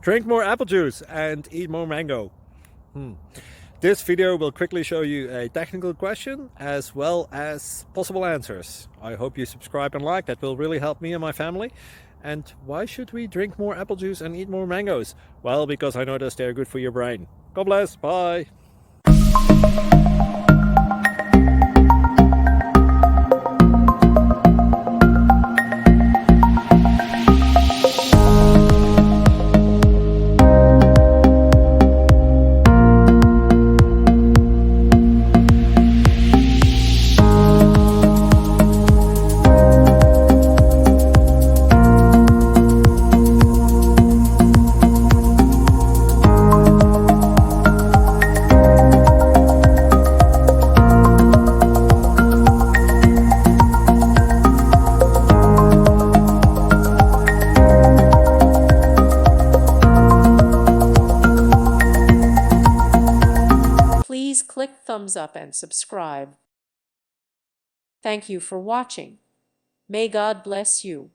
Drink more apple juice and eat more mango. This video will quickly show you a technical question as well as possible answers. I hope you subscribe and like, that will really help me and my family. And why should we drink more apple juice and eat more mangoes? Well, because I noticed they're good for your brain. God bless, bye! Please click thumbs up and subscribe. Thank you for watching. May God bless you.